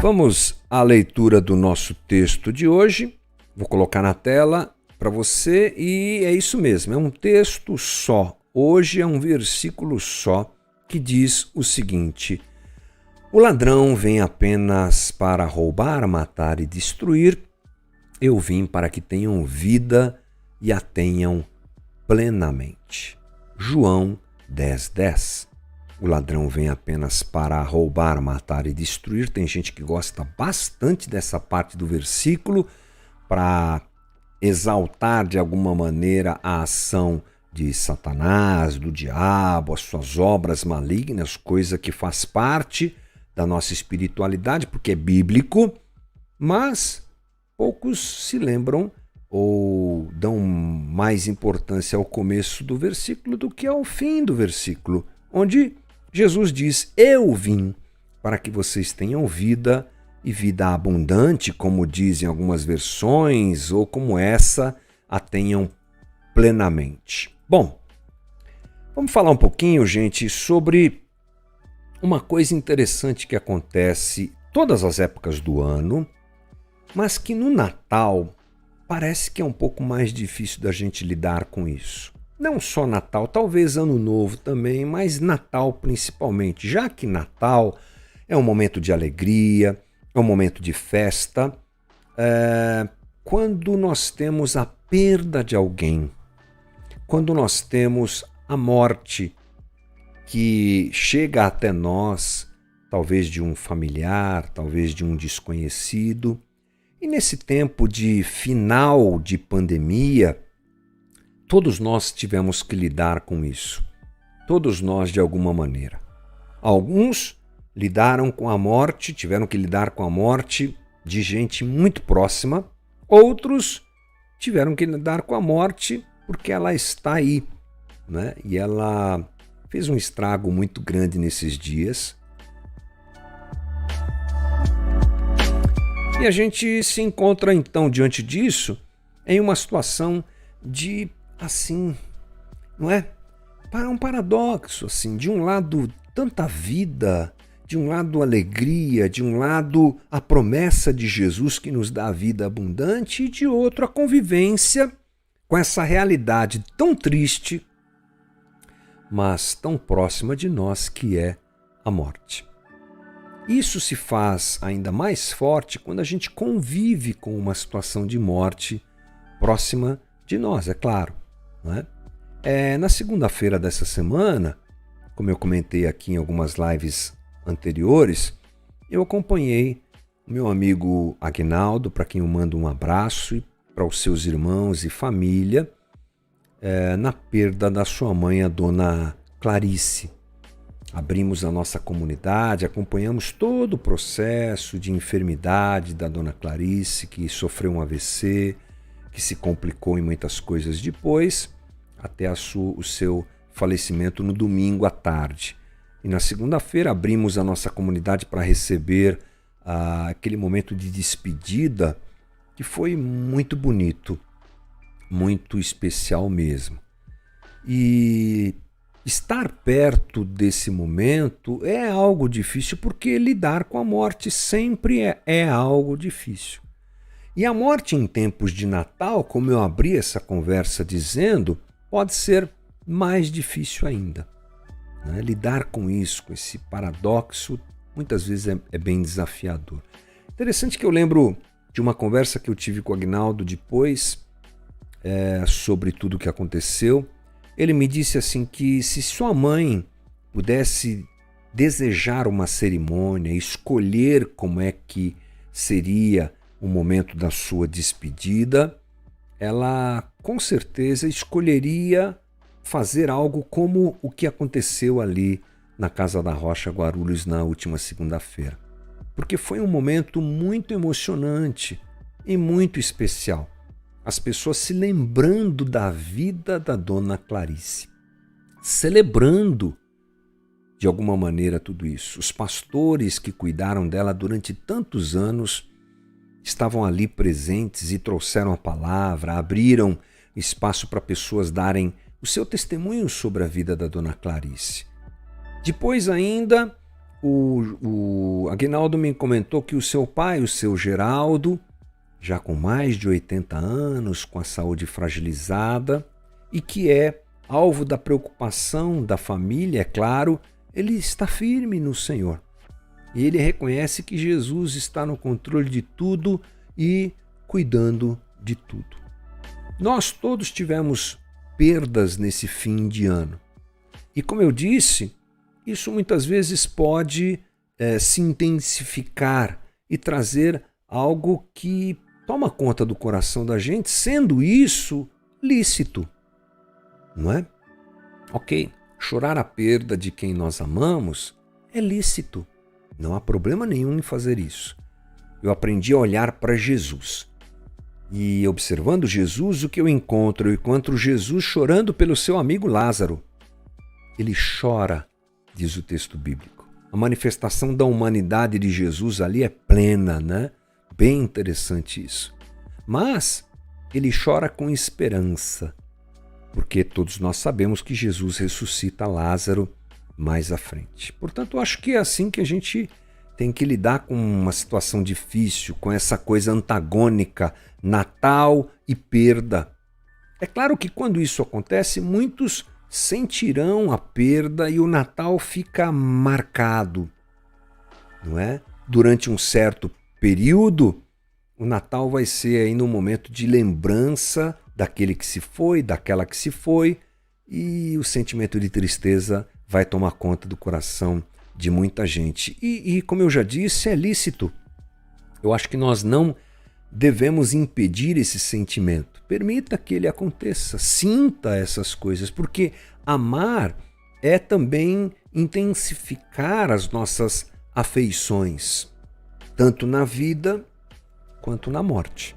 Vamos à leitura do nosso texto de hoje. Vou colocar na tela para você e é isso mesmo, é um texto só. Hoje é um versículo só que diz o seguinte: o ladrão vem apenas para roubar, matar e destruir. Eu vim para que tenham vida e a tenham plenamente. João 10:10. O ladrão vem apenas para roubar, matar e destruir. Tem gente que gosta bastante dessa parte do versículo para exaltar de alguma maneira a ação de Satanás, do diabo, as suas obras malignas, coisa que faz parte da nossa espiritualidade, porque é bíblico, mas poucos se lembram ou dão mais importância ao começo do versículo do que ao fim do versículo, onde Jesus diz: eu vim para que vocês tenham vida e vida abundante, como dizem algumas versões, ou como essa, a tenham plenamente. Bom, vamos falar um pouquinho, gente, sobre uma coisa interessante que acontece todas as épocas do ano, mas que no Natal parece que é um pouco mais difícil da gente lidar com isso. Não só Natal, talvez Ano Novo também, mas Natal principalmente, já que Natal é um momento de alegria, é um momento de festa. Quando nós temos a perda de alguém, quando nós temos a morte que chega até nós, talvez de um familiar, talvez de um desconhecido, e nesse tempo de final de pandemia, todos nós tivemos que lidar com isso. Todos nós, de alguma maneira. Alguns lidaram com a morte, tiveram que lidar com a morte de gente muito próxima. Outros tiveram que lidar com a morte porque ela está aí, né? E ela fez um estrago muito grande nesses dias. E a gente se encontra, então, diante disso, em uma situação de assim, não é? Para um paradoxo, assim, de um lado tanta vida, de um lado alegria, de um lado a promessa de Jesus que nos dá a vida abundante e de outro a convivência com essa realidade tão triste, mas tão próxima de nós, que é a morte. Isso se faz ainda mais forte quando a gente convive com uma situação de morte próxima de nós, é claro. Na segunda-feira dessa semana, como eu comentei aqui em algumas lives anteriores, eu acompanhei o meu amigo Aguinaldo, para quem eu mando um abraço, e para os seus irmãos e família, na perda da sua mãe, a dona Clarice. Abrimos a nossa comunidade, acompanhamos todo o processo de enfermidade da dona Clarice, que sofreu um AVC, que se complicou em muitas coisas depois, até o seu falecimento no domingo à tarde. E na segunda-feira abrimos a nossa comunidade para receber aquele momento de despedida que foi muito bonito, muito especial mesmo. E estar perto desse momento é algo difícil, porque lidar com a morte sempre é algo difícil. E a morte em tempos de Natal, como eu abri essa conversa dizendo, pode ser mais difícil ainda. Né? Lidar com isso, com esse paradoxo, muitas vezes é bem desafiador. Interessante que eu lembro de uma conversa que eu tive com o Aguinaldo depois, sobre tudo o que aconteceu. Ele me disse assim que se sua mãe pudesse desejar uma cerimônia, escolher como é que seria o momento da sua despedida, ela com certeza escolheria fazer algo como o que aconteceu ali na Casa da Rocha, Guarulhos, na última segunda-feira. Porque foi um momento muito emocionante e muito especial. As pessoas se lembrando da vida da dona Clarice, celebrando de alguma maneira tudo isso. Os pastores que cuidaram dela durante tantos anos estavam ali presentes e trouxeram a palavra, abriram espaço para pessoas darem o seu testemunho sobre a vida da dona Clarice. Depois ainda, O Aguinaldo me comentou que o seu pai, o seu Geraldo, já com mais de 80 anos, com a saúde fragilizada e que é alvo da preocupação da família, é claro, ele está firme no Senhor. E ele reconhece que Jesus está no controle de tudo e cuidando de tudo. Nós todos tivemos perdas nesse fim de ano. E como eu disse, isso muitas vezes pode se intensificar e trazer algo que toma conta do coração da gente, sendo isso lícito, não é? Ok, chorar a perda de quem nós amamos é lícito, não há problema nenhum em fazer isso. Eu aprendi a olhar para Jesus e observando Jesus, o que eu encontro? Eu encontro Jesus chorando pelo seu amigo Lázaro. Ele chora, diz o texto bíblico. A manifestação da humanidade de Jesus ali é plena, né? Bem interessante isso. Mas ele chora com esperança, porque todos nós sabemos que Jesus ressuscita Lázaro mais à frente. Portanto, eu acho que é assim que a gente tem que lidar com uma situação difícil, com essa coisa antagônica, Natal e perda. É claro que quando isso acontece, muitos sentirão a perda e o Natal fica marcado, não é? Durante um certo período, o Natal vai ser ainda um momento de lembrança daquele que se foi, daquela que se foi, e o sentimento de tristeza vai tomar conta do coração de muita gente. E como eu já disse, é lícito. Eu acho que nós não devemos impedir esse sentimento. Permita que ele aconteça, sinta essas coisas, porque amar é também intensificar as nossas afeições, tanto na vida quanto na morte.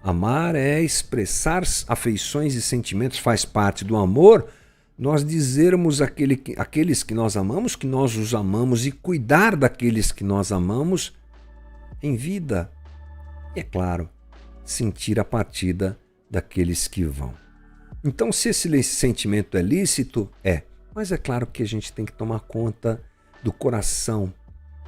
Amar é expressar afeições e sentimentos, faz parte do amor, nós dizermos aqueles que nós amamos, que nós os amamos e cuidar daqueles que nós amamos em vida. E é claro, sentir a partida daqueles que vão. Então, se esse sentimento é lícito, mas é claro que a gente tem que tomar conta do coração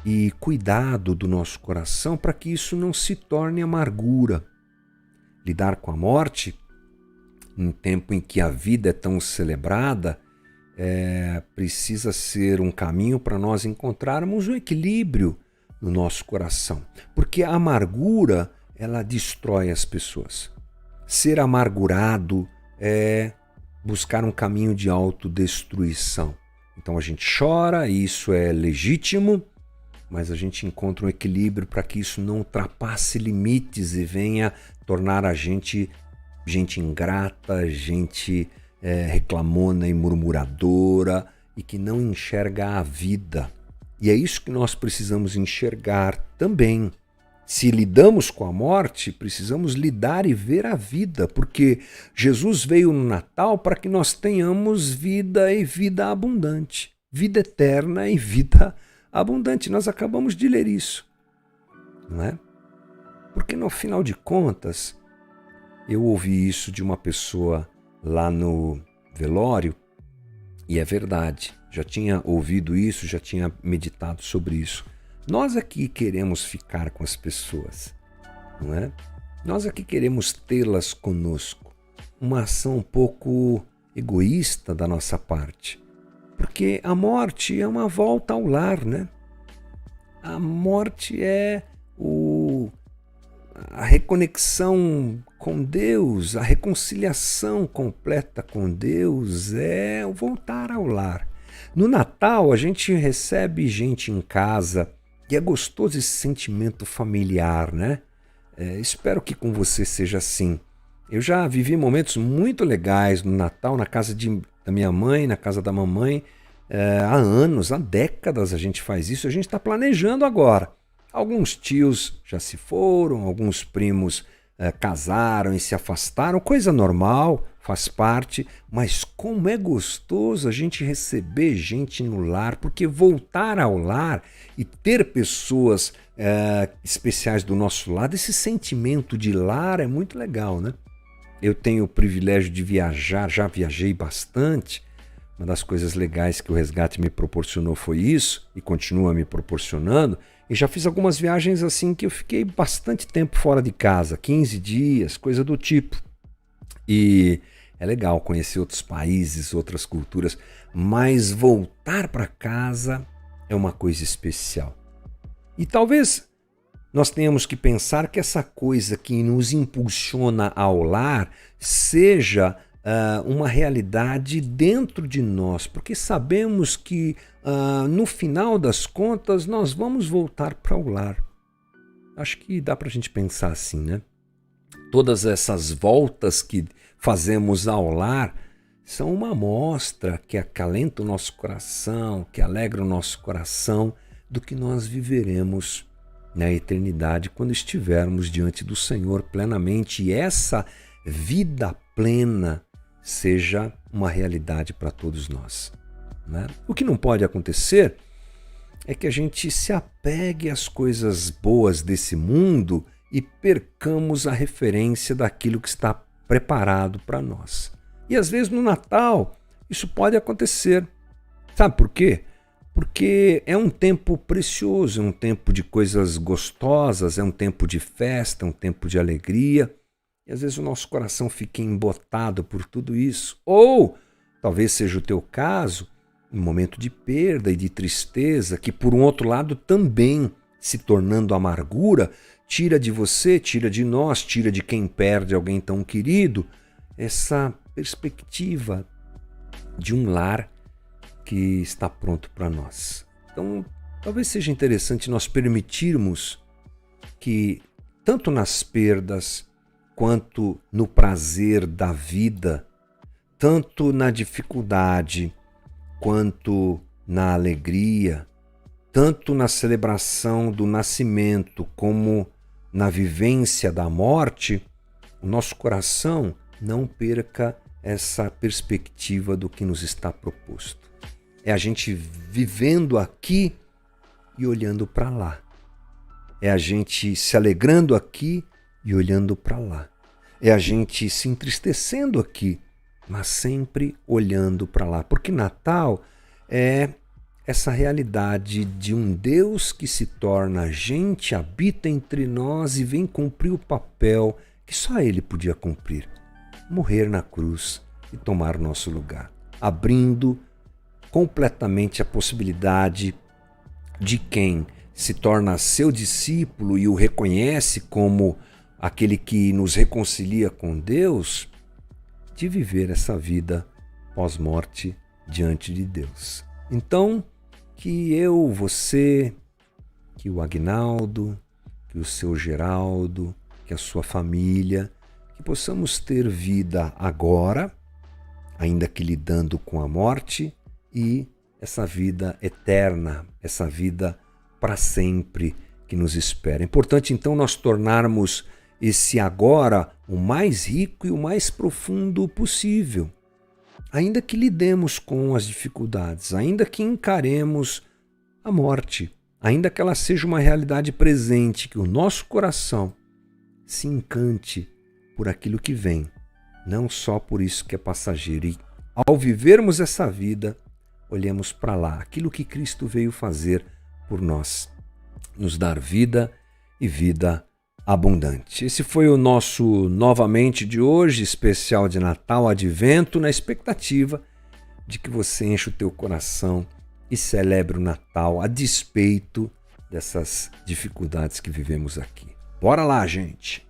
e cuidado do nosso coração para que isso não se torne amargura. Lidar com a morte, em tempo em que a vida é tão celebrada, precisa ser um caminho para nós encontrarmos um equilíbrio no nosso coração. Porque a amargura, ela destrói as pessoas. Ser amargurado é buscar um caminho de autodestruição. Então a gente chora, e isso é legítimo, mas a gente encontra um equilíbrio para que isso não ultrapasse limites e venha tornar a gente ingrata, gente reclamona e murmuradora e que não enxerga a vida. E é isso que nós precisamos enxergar também. Se lidamos com a morte, precisamos lidar e ver a vida, porque Jesus veio no Natal para que nós tenhamos vida e vida abundante, vida eterna e vida abundante. Nós acabamos de ler isso, não é? Porque no final de contas, eu ouvi isso de uma pessoa lá no velório e é verdade, já tinha ouvido isso, já tinha meditado sobre isso. Nós aqui queremos ficar com as pessoas, não é? Nós aqui queremos tê-las conosco. Uma ação um pouco egoísta da nossa parte, porque a morte é uma volta ao lar, né? A morte é a reconexão com Deus, a reconciliação completa com Deus, é o voltar ao lar. No Natal, a gente recebe gente em casa e é gostoso esse sentimento familiar, né? Espero que com você seja assim. Eu já vivi momentos muito legais no Natal, na casa da minha mãe, na casa da mamãe. Há anos, há décadas a gente faz isso, a gente está planejando agora. Alguns tios já se foram, alguns primos casaram e se afastaram, coisa normal, faz parte, mas como é gostoso a gente receber gente no lar, porque voltar ao lar e ter pessoas especiais do nosso lado, esse sentimento de lar é muito legal, né? Eu tenho o privilégio de viajar, já viajei bastante, Uma das coisas legais que o resgate me proporcionou foi isso, e continua me proporcionando. E já fiz algumas viagens assim que eu fiquei bastante tempo fora de casa, 15 dias, coisa do tipo. E é legal conhecer outros países, outras culturas, mas voltar para casa é uma coisa especial. E talvez nós tenhamos que pensar que essa coisa que nos impulsiona ao lar seja uma realidade dentro de nós, porque sabemos que no final das contas nós vamos voltar para o lar. Acho que dá para a gente pensar assim, né? Todas essas voltas que fazemos ao lar são uma amostra que acalenta o nosso coração, que alegra o nosso coração do que nós viveremos na eternidade quando estivermos diante do Senhor plenamente e essa vida plena seja uma realidade para todos nós, né? O que não pode acontecer é que a gente se apegue às coisas boas desse mundo e percamos a referência daquilo que está preparado para nós. E às vezes no Natal isso pode acontecer. Sabe por quê? Porque é um tempo precioso, é um tempo de coisas gostosas, é um tempo de festa, é um tempo de alegria. E às vezes o nosso coração fica embotado por tudo isso. Ou talvez seja o teu caso, um momento de perda e de tristeza, que por um outro lado também, se tornando amargura, tira de você, tira de nós, tira de quem perde alguém tão querido, essa perspectiva de um lar que está pronto para nós. Então, talvez seja interessante nós permitirmos que, tanto nas perdas, quanto no prazer da vida, tanto na dificuldade, quanto na alegria, tanto na celebração do nascimento como na vivência da morte, o nosso coração não perca essa perspectiva do que nos está proposto. É a gente vivendo aqui e olhando para lá. É a gente se alegrando aqui e olhando para lá. É a gente se entristecendo aqui, mas sempre olhando para lá. Porque Natal é essa realidade de um Deus que se torna gente, habita entre nós e vem cumprir o papel que só Ele podia cumprir. Morrer na cruz e tomar o nosso lugar. Abrindo completamente a possibilidade de quem se torna seu discípulo e o reconhece como aquele que nos reconcilia com Deus, de viver essa vida pós-morte diante de Deus. Então, que eu, você, que o Agnaldo, que o seu Geraldo, que a sua família, que possamos ter vida agora, ainda que lidando com a morte, e essa vida eterna, essa vida para sempre que nos espera. É importante então nós tornarmos esse agora o mais rico e o mais profundo possível. Ainda que lidemos com as dificuldades, ainda que encaremos a morte, ainda que ela seja uma realidade presente, que o nosso coração se encante por aquilo que vem, não só por isso que é passageiro. E ao vivermos essa vida, olhemos para lá, aquilo que Cristo veio fazer por nós, nos dar vida e vida abundante. Esse foi o nosso Novamente de hoje, especial de Natal, Advento, na expectativa de que você enche o teu coração e celebre o Natal a despeito dessas dificuldades que vivemos aqui. Bora lá, gente!